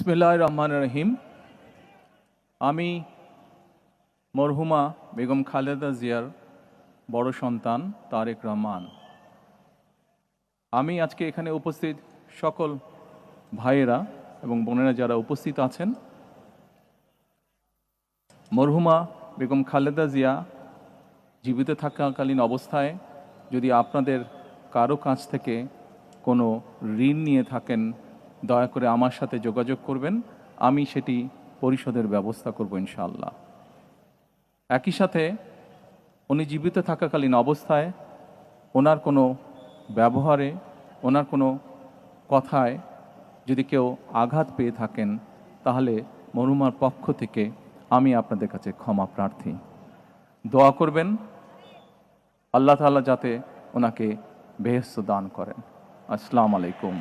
বিসমিল্লাহির রহমানির রহিম। আমি মরহুমা বেগম খালেদা জিয়ার বড় সন্তান তারেক রহমান। আমি আজকে এখানে উপস্থিত সকল ভাইয়েরা এবং বোনেরা যারা উপস্থিত আছেন, মরহুমা বেগম খালেদা জিয়া জীবিত থাকাকালীন অবস্থায় যদি আপনাদের কারো কাছ থেকে কোনো ঋণ নিয়ে থাকেন, দয়া করে আমার সাথে যোগাযোগ করবেন, আমি সেটি পরিশোধের ব্যবস্থা করব ইনশাআল্লাহ। একই সাথে উনি জীবিত থাকাকালীন অবস্থায় ওনার কোনো ব্যবহারে, ওনার কোনো কথায় যদি কেউ আঘাত পেয়ে থাকেন, তাহলে মরহুমার পক্ষ থেকে আমি আপনাদের কাছে ক্ষমা প্রার্থী। দোয়া করবেন আল্লাহ তাআলা যাতে ওনাকে বেহেশত দান করেন। আসসালামু আলাইকুম।